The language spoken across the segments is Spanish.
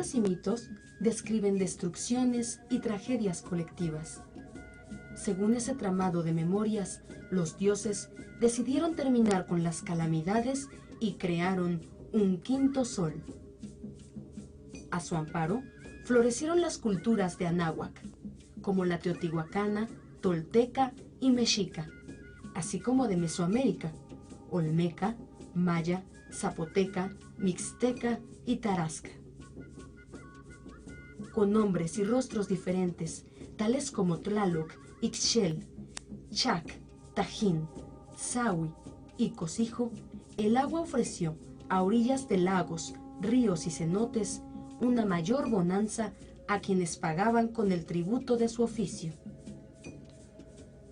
leyendas y mitos describen destrucciones y tragedias colectivas. Según ese tramado de memorias, los dioses decidieron terminar con las calamidades y crearon un quinto sol. A su amparo, florecieron las culturas de Anáhuac, como la teotihuacana, tolteca y mexica, así como de Mesoamérica, olmeca, maya, zapoteca, mixteca y tarasca. Con nombres y rostros diferentes, tales como Tlaloc, Ixchel, Chac, Tajín, Zahui y Cosijo, el agua ofreció a orillas de lagos, ríos y cenotes una mayor bonanza a quienes pagaban con el tributo de su oficio.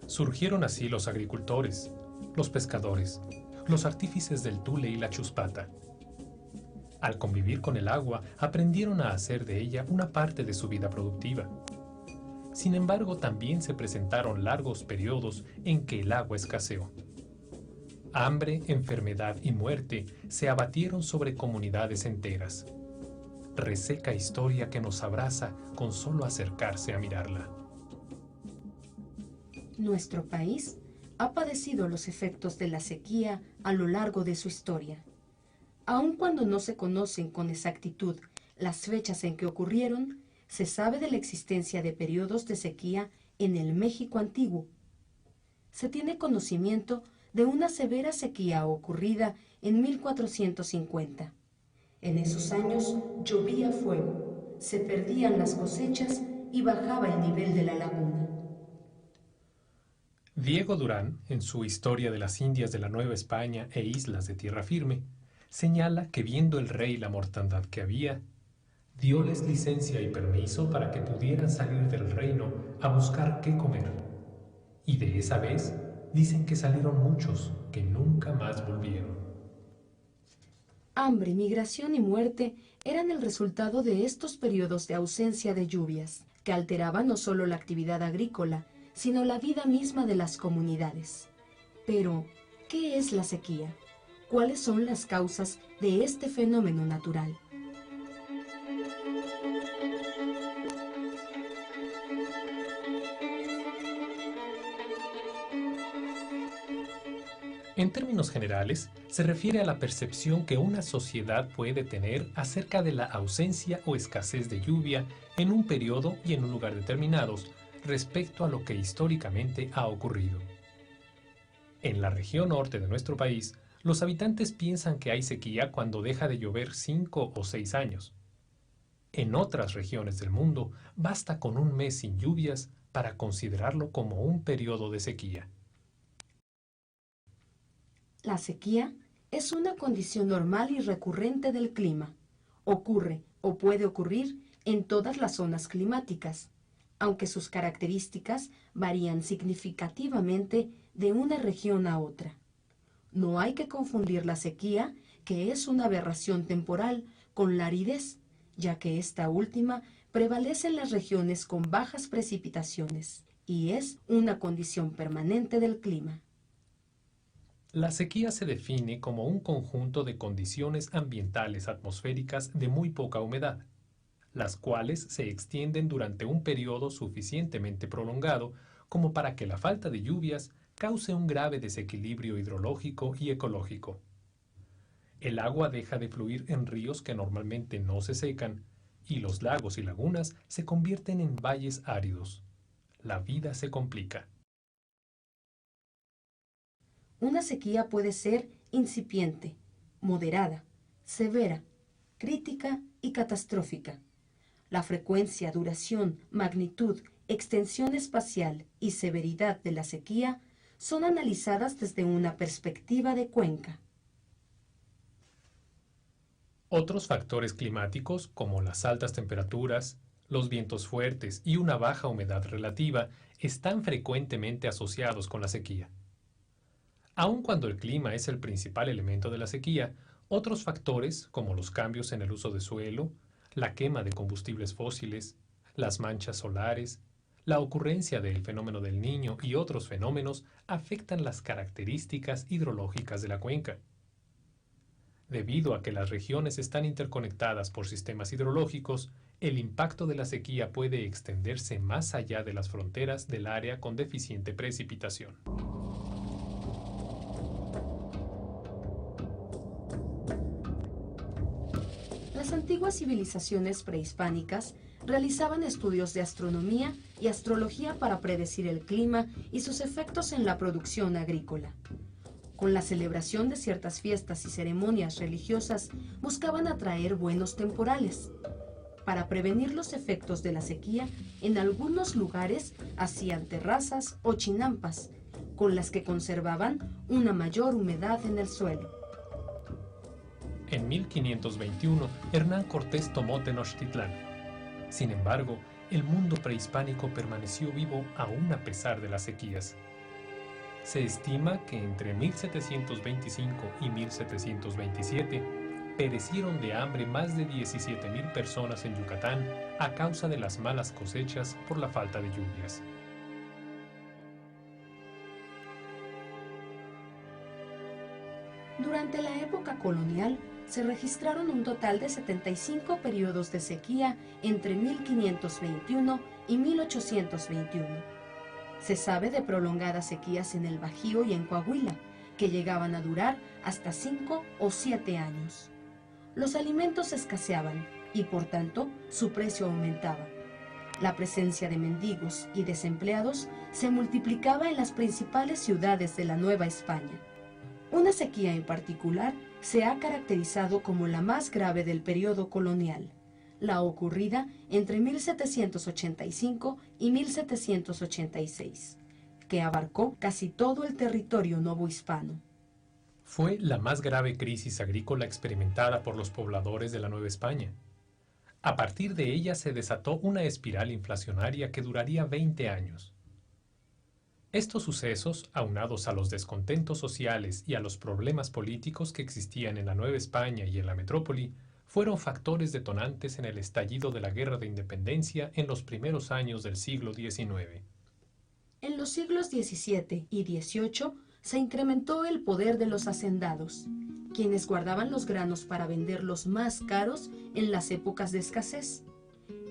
Surgieron así los agricultores, los pescadores, los artífices del tule y la chuspata. Al convivir con el agua, aprendieron a hacer de ella una parte de su vida productiva. Sin embargo, también se presentaron largos periodos en que el agua escaseó. Hambre, enfermedad y muerte se abatieron sobre comunidades enteras. Reseca historia que nos abraza con solo acercarse a mirarla. Nuestro país ha padecido los efectos de la sequía a lo largo de su historia. Aun cuando no se conocen con exactitud las fechas en que ocurrieron, se sabe de la existencia de periodos de sequía en el México antiguo. Se tiene conocimiento de una severa sequía ocurrida en 1450. En esos años llovía fuego, se perdían las cosechas y bajaba el nivel de la laguna. Diego Durán, en su Historia de las Indias de la Nueva España e Islas de Tierra Firme, señala que viendo el rey la mortandad que había, dióles licencia y permiso para que pudieran salir del reino a buscar qué comer. Y de esa vez dicen que salieron muchos que nunca más volvieron. Hambre, migración y muerte eran el resultado de estos periodos de ausencia de lluvias, que alteraban no solo la actividad agrícola, sino la vida misma de las comunidades. Pero, ¿qué es la sequía? ¿Cuáles son las causas de este fenómeno natural? En términos generales, se refiere a la percepción que una sociedad puede tener acerca de la ausencia o escasez de lluvia en un periodo y en un lugar determinados respecto a lo que históricamente ha ocurrido. En la región norte de nuestro país, los habitantes piensan que hay sequía cuando deja de llover 5 o 6 años. En otras regiones del mundo, basta con un mes sin lluvias para considerarlo como un periodo de sequía. La sequía es una condición normal y recurrente del clima. Ocurre o puede ocurrir en todas las zonas climáticas, aunque sus características varían significativamente de una región a otra. No hay que confundir la sequía, que es una aberración temporal, con la aridez, ya que esta última prevalece en las regiones con bajas precipitaciones y es una condición permanente del clima. La sequía se define como un conjunto de condiciones ambientales atmosféricas de muy poca humedad, las cuales se extienden durante un periodo suficientemente prolongado como para que la falta de lluvias cause un grave desequilibrio hidrológico y ecológico. El agua deja de fluir en ríos que normalmente no se secan, y los lagos y lagunas se convierten en valles áridos. La vida se complica. Una sequía puede ser incipiente, moderada, severa, crítica y catastrófica. La frecuencia, duración, magnitud, extensión espacial y severidad de la sequía son analizadas desde una perspectiva de cuenca. Otros factores climáticos, como las altas temperaturas, los vientos fuertes y una baja humedad relativa, están frecuentemente asociados con la sequía. Aun cuando el clima es el principal elemento de la sequía, otros factores, como los cambios en el uso de suelo, la quema de combustibles fósiles, las manchas solares, la ocurrencia del fenómeno del Niño y otros fenómenos afectan las características hidrológicas de la cuenca. Debido a que las regiones están interconectadas por sistemas hidrológicos, el impacto de la sequía puede extenderse más allá de las fronteras del área con deficiente precipitación. Las antiguas civilizaciones prehispánicas realizaban estudios de astronomía y astrología para predecir el clima y sus efectos en la producción agrícola. Con la celebración de ciertas fiestas y ceremonias religiosas, buscaban atraer buenos temporales. Para prevenir los efectos de la sequía, en algunos lugares hacían terrazas o chinampas, con las que conservaban una mayor humedad en el suelo. En 1521, Hernán Cortés tomó Tenochtitlán. Sin embargo, el mundo prehispánico permaneció vivo aún a pesar de las sequías. Se estima que entre 1725 y 1727 perecieron de hambre más de 17,000 personas en Yucatán a causa de las malas cosechas por la falta de lluvias. Durante la época colonial, se registraron un total de 75 periodos de sequía entre 1521 y 1821. Se sabe de prolongadas sequías en el Bajío y en Coahuila, que llegaban a durar hasta 5 o 7 años. Los alimentos escaseaban y, por tanto, su precio aumentaba. La presencia de mendigos y desempleados se multiplicaba en las principales ciudades de la Nueva España. Una sequía en particular se ha caracterizado como la más grave del periodo colonial, la ocurrida entre 1785 y 1786, que abarcó casi todo el territorio novohispano. Fue la más grave crisis agrícola experimentada por los pobladores de la Nueva España. A partir de ella se desató una espiral inflacionaria que duraría 20 años. Estos sucesos, aunados a los descontentos sociales y a los problemas políticos que existían en la Nueva España y en la metrópoli, fueron factores detonantes en el estallido de la Guerra de Independencia en los primeros años del siglo XIX. En los siglos XVII y XVIII se incrementó el poder de los hacendados, quienes guardaban los granos para venderlos más caros en las épocas de escasez.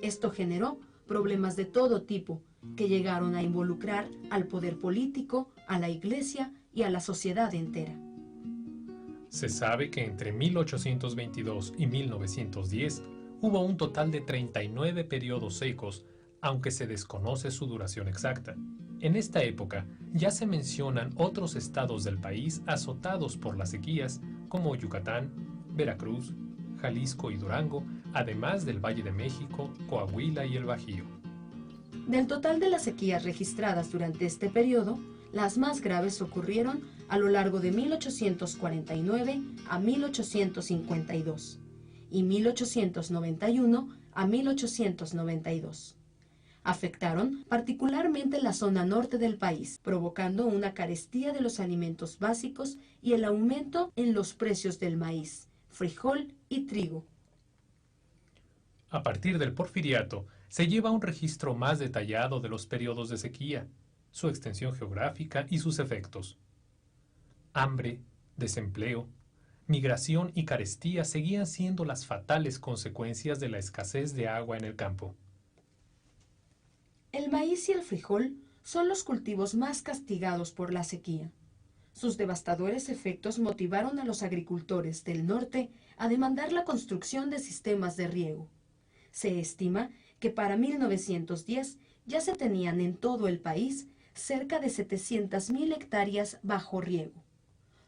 Esto generó problemas de todo tipo, que llegaron a involucrar al poder político, a la iglesia y a la sociedad entera. Se sabe que entre 1822 y 1910 hubo un total de 39 periodos secos, aunque se desconoce su duración exacta. En esta época ya se mencionan otros estados del país azotados por las sequías, como Yucatán, Veracruz, Jalisco y Durango, además del Valle de México, Coahuila y el Bajío. Del total de las sequías registradas durante este periodo, las más graves ocurrieron a lo largo de 1849 a 1852 y 1891 a 1892. Afectaron particularmente la zona norte del país, provocando una carestía de los alimentos básicos y el aumento en los precios del maíz, frijol y trigo. A partir del Porfiriato, se lleva un registro más detallado de los periodos de sequía, su extensión geográfica y sus efectos. Hambre, desempleo, migración y carestía seguían siendo las fatales consecuencias de la escasez de agua en el campo. El maíz y el frijol son los cultivos más castigados por la sequía. Sus devastadores efectos motivaron a los agricultores del norte a demandar la construcción de sistemas de riego. Se estima que para 1910 ya se tenían en todo el país cerca de 700,000 hectáreas bajo riego.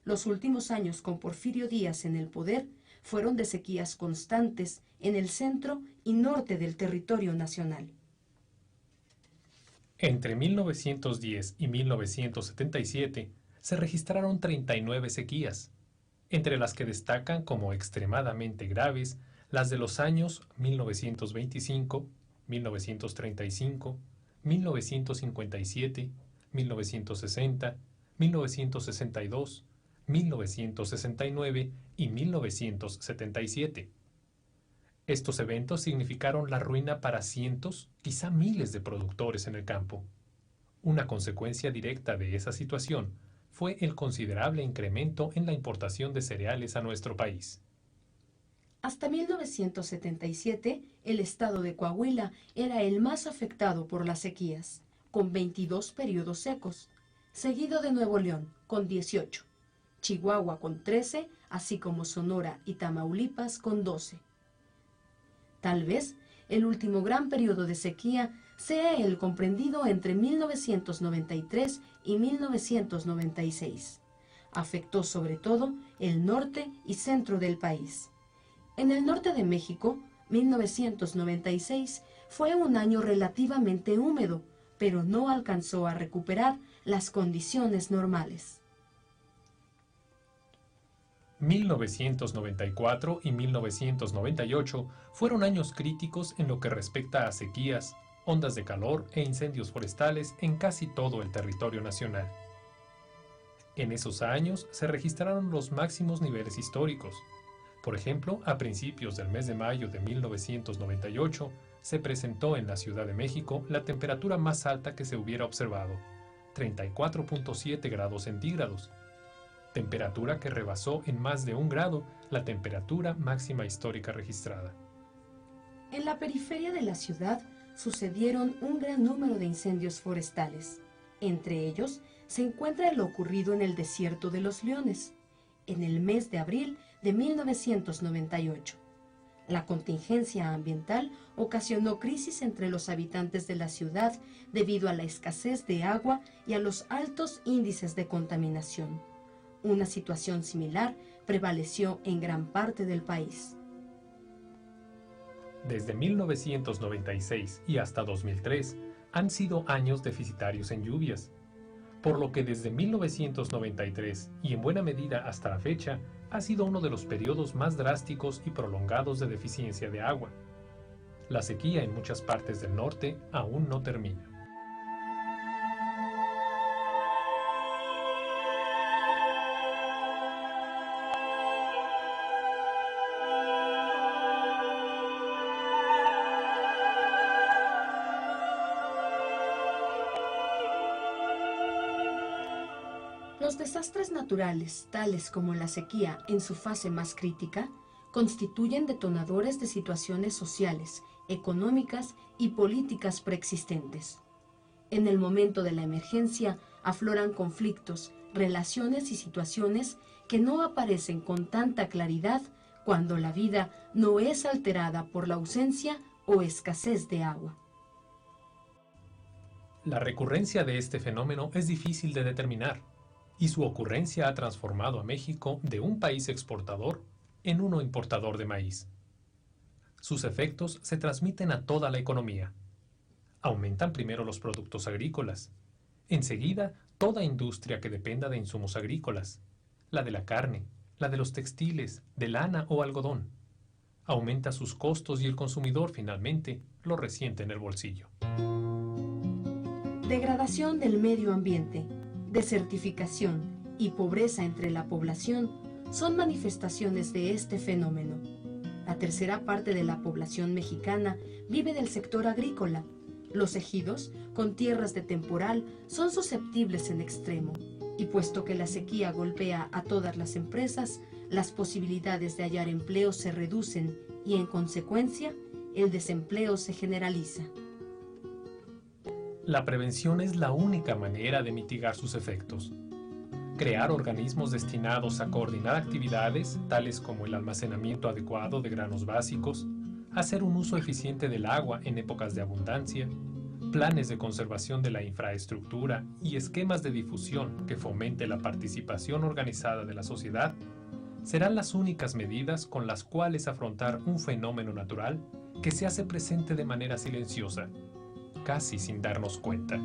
Los últimos años con Porfirio Díaz en el poder fueron de sequías constantes en el centro y norte del territorio nacional. Entre 1910 y 1977 se registraron 39 sequías, entre las que destacan como extremadamente graves las de los años 1925, 1935, 1957, 1960, 1962, 1969 y 1977. Estos eventos significaron la ruina para cientos, quizá miles de productores en el campo. Una consecuencia directa de esa situación fue el considerable incremento en la importación de cereales a nuestro país. Hasta 1977, el estado de Coahuila era el más afectado por las sequías, con 22 periodos secos, seguido de Nuevo León, con 18, Chihuahua con 13, así como Sonora y Tamaulipas con 12. Tal vez el último gran periodo de sequía sea el comprendido entre 1993 y 1996. Afectó sobre todo el norte y centro del país. En el norte de México, 1996 fue un año relativamente húmedo, pero no alcanzó a recuperar las condiciones normales. 1994 y 1998 fueron años críticos en lo que respecta a sequías, ondas de calor e incendios forestales en casi todo el territorio nacional. En esos años se registraron los máximos niveles históricos. Por ejemplo, a principios del mes de mayo de 1998 se presentó en la Ciudad de México la temperatura más alta que se hubiera observado, 34.7 grados centígrados, temperatura que rebasó en más de 1 grado la temperatura máxima histórica registrada. En la periferia de la ciudad sucedieron un gran número de incendios forestales. Entre ellos se encuentra el ocurrido en el desierto de los Leones, en el mes de abril de 1998. La contingencia ambiental ocasionó crisis entre los habitantes de la ciudad debido a la escasez de agua y a los altos índices de contaminación. Una situación similar prevaleció en gran parte del país. Desde 1996 y hasta 2003 han sido años deficitarios en lluvias, por lo que desde 1993 y en buena medida hasta la fecha ha sido uno de los periodos más drásticos y prolongados de deficiencia de agua. La sequía en muchas partes del norte aún no termina. Los desastres naturales, tales como la sequía en su fase más crítica, constituyen detonadores de situaciones sociales, económicas y políticas preexistentes. En el momento de la emergencia afloran conflictos, relaciones y situaciones que no aparecen con tanta claridad cuando la vida no es alterada por la ausencia o escasez de agua. La recurrencia de este fenómeno es difícil de determinar, y su ocurrencia ha transformado a México de un país exportador en uno importador de maíz. Sus efectos se transmiten a toda la economía. Aumentan primero los productos agrícolas, enseguida toda industria que dependa de insumos agrícolas, la de la carne, la de los textiles, de lana o algodón. Aumenta sus costos y el consumidor finalmente lo resiente en el bolsillo. Degradación del medio ambiente, desertificación y pobreza entre la población son manifestaciones de este fenómeno. La tercera parte de la población mexicana vive del sector agrícola. Los ejidos, con tierras de temporal, son susceptibles en extremo, y puesto que la sequía golpea a todas las empresas, las posibilidades de hallar empleo se reducen y, en consecuencia, el desempleo se generaliza. La prevención es la única manera de mitigar sus efectos. Crear organismos destinados a coordinar actividades, tales como el almacenamiento adecuado de granos básicos, hacer un uso eficiente del agua en épocas de abundancia, planes de conservación de la infraestructura y esquemas de difusión que fomente la participación organizada de la sociedad, serán las únicas medidas con las cuales afrontar un fenómeno natural que se hace presente de manera silenciosa, casi sin darnos cuenta.